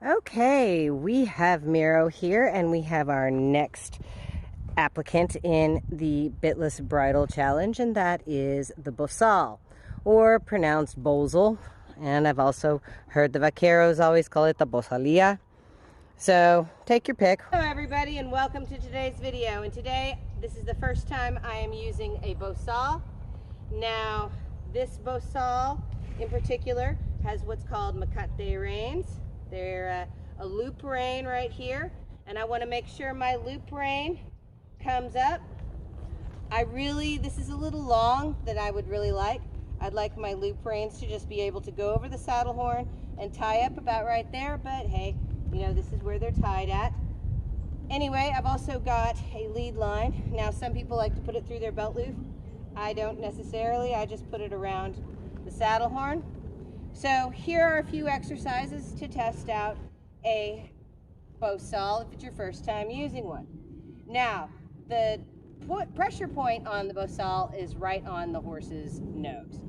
Okay, we have Miro here, and we have our next applicant in the Bitless Bridle Challenge, and that is the Bosal, or pronounced Bosal. And I've also heard the vaqueros always call it the Bosalia. So take your pick. Hello everybody, and welcome to today's video. And today, this is the first time I am using a Bosal. Now, this Bosal in particular has what's called mecate reins. They're a loop rein right here, and I want to make sure my loop rein comes up. This is a little long that I would really like. I'd like my loop reins to just be able to go over the saddle horn and tie up about right there, but hey, you know, this is where they're tied at. Anyway, I've also got a lead line. Now, some people like to put it through their belt loop. I don't necessarily, I just put it around the saddle horn. So here are a few exercises to test out a Bosal if it's your first time using one. Now, the pressure point on the Bosal is right on the horse's nose.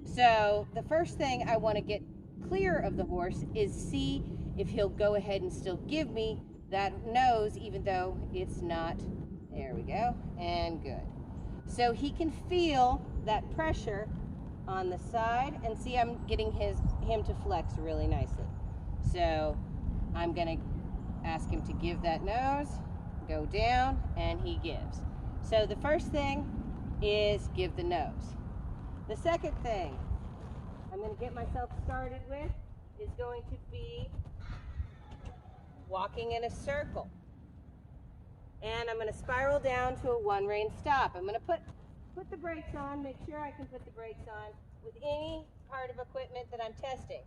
So the first thing I want to get clear of the horse is see if he'll go ahead and still give me that nose even though it's not. There we go, and good. So he can feel that pressure on the side, and see, I'm getting him to flex really nicely. So I'm gonna ask him to give that nose, go down, and he gives. So the first thing is give the nose. The second thing I'm gonna get myself started with is going to be walking in a circle. And I'm gonna spiral down to a one rein stop. I'm gonna put the brakes on, make sure I can put the brakes on with any part of equipment that I'm testing.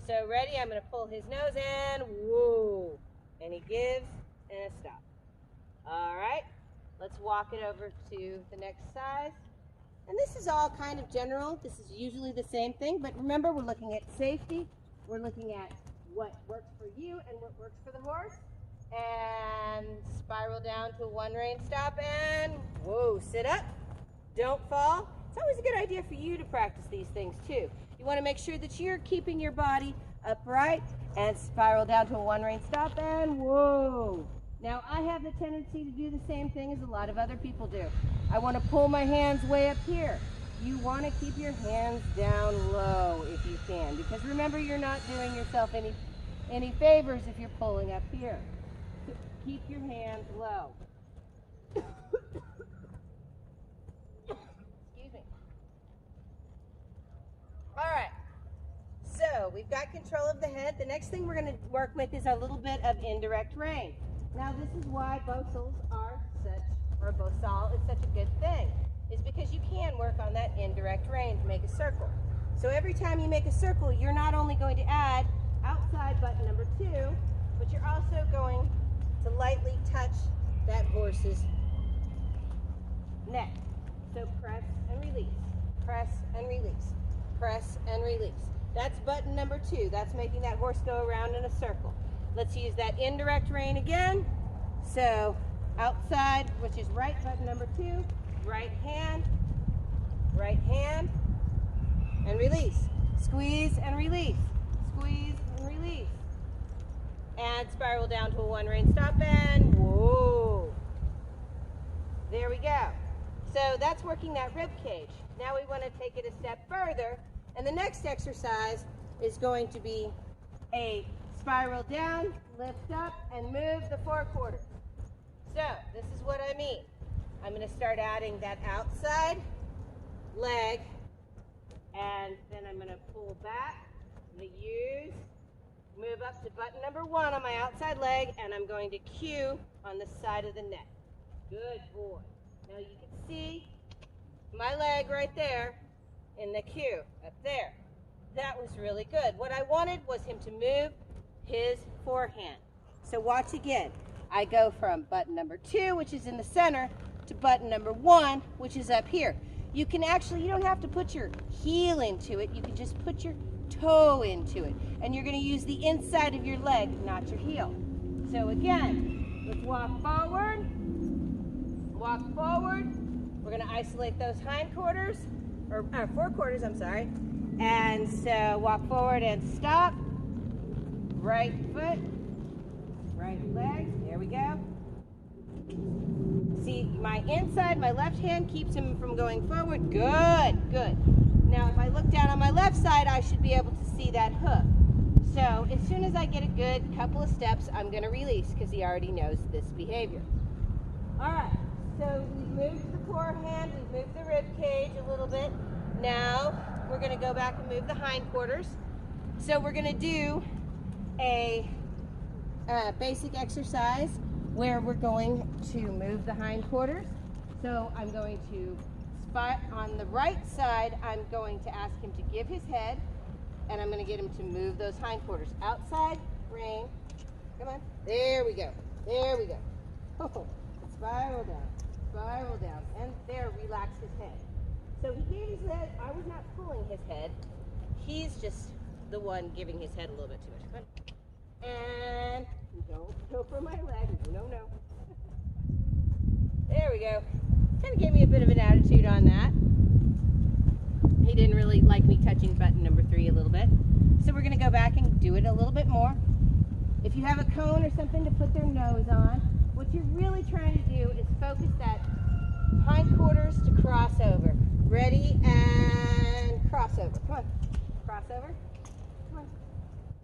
So ready, I'm gonna pull his nose in, whoa, and he gives and a stop. All right, let's walk it over to the next size. And this is all kind of general. This is usually the same thing, but remember, we're looking at safety. We're looking at what works for you and what works for the horse. And spiral down to a one rein stop, and whoa, sit up. Don't fall. It's always a good idea for you to practice these things too. You want to make sure that you're keeping your body upright, and spiral down to a one rein stop, and whoa. Now I have the tendency to do the same thing as a lot of other people do. I want to pull my hands way up here. You want to keep your hands down low if you can, because remember, you're not doing yourself any favors if you're pulling up here. So keep your hands low. Alright, so we've got control of the head. The next thing we're going to work with is a little bit of indirect rein. Now this is why Bosal is such a good thing, is because you can work on that indirect rein to make a circle. So every time you make a circle, you're not only going to add outside button number 2, but you're also going to lightly touch that horse's neck. So press and release, press and release. Press and release. That's button number 2. That's making that horse go around in a circle. Let's use that indirect rein again. So outside, which is right, button number 2, right hand, and release. Squeeze and release. Squeeze and release. And spiral down to a one rein stop, and whoa. There we go. So that's working that rib cage. Now we want to take it a step further, and the next exercise is going to be a spiral down, lift up, and move the forequarters. So this is what I mean. I'm going to start adding that outside leg, and then I'm going to pull back. I'm going to move up to button number 1 on my outside leg, and I'm going to cue on the side of the neck. Good boy. Now you can see my leg right there in the cue up there. That was really good. What I wanted was him to move his forehand. So watch again. I go from button number 2, which is in the center, to button number 1, which is up here. You can actually, you don't have to put your heel into it. You can just put your toe into it. And you're going to use the inside of your leg, not your heel. So again, let's walk forward. Walk forward. We're going to isolate those hindquarters, or forequarters, I'm sorry. And so walk forward and stop. right foot, right leg. There we go. See, my inside, my left hand keeps him from going forward. Good, good. Now, if I look down on my left side, I should be able to see that hoof. So, as soon as I get a good couple of steps, I'm going to release because he already knows this behavior. All right, so we've moved the forehand, we've moved the rib cage a little bit. Now, we're going to go back and move the hindquarters. So, we're going to do a basic exercise where we're going to move the hindquarters. So, I'm going to spot on the right side, I'm going to ask him to give his head, and I'm going to get him to move those hindquarters. Outside, rein. Come on. There we go. There we go. Oh, spiral down, and there, relax his head. So he gave his head. I was not pulling his head. He's just the one giving his head a little bit too much. Come on. And don't go for my leg. No, no. There we go. Kind of gave me a bit of an attitude on that. He didn't really like me touching button number 3 a little bit. So we're going to go back and do it a little bit more. If you have a cone or something to put their nose on, what you're really trying to do is focus that hindquarters to cross over. Ready, and cross over. Come on. Cross over. Come on.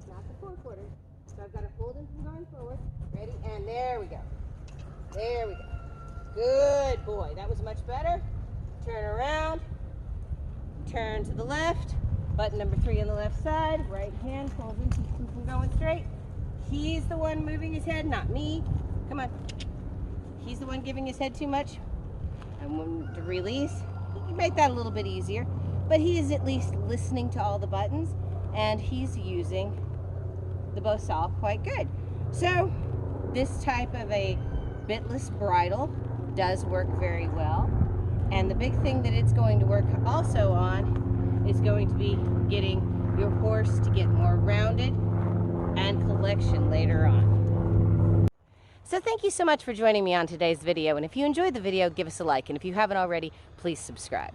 Not the forequarters. So I've got to hold him from going forward. Ready, and there we go. There we go. Good boy. That was much better. Turn around. Turn to the left. Button number 3 on the left side. Right hand pulls him, keeps him from going straight. He's the one moving his head, not me. Come on. He's the one giving his head too much. And when to release, you can make that a little bit easier. But he is at least listening to all the buttons, and he's using the Bosal quite good. So this type of a bitless bridle does work very well. And the big thing that it's going to work also on is going to be getting your horse to get more rounded and collection later on. So thank you so much for joining me on today's video. And if you enjoyed the video, give us a like. And if you haven't already, please subscribe.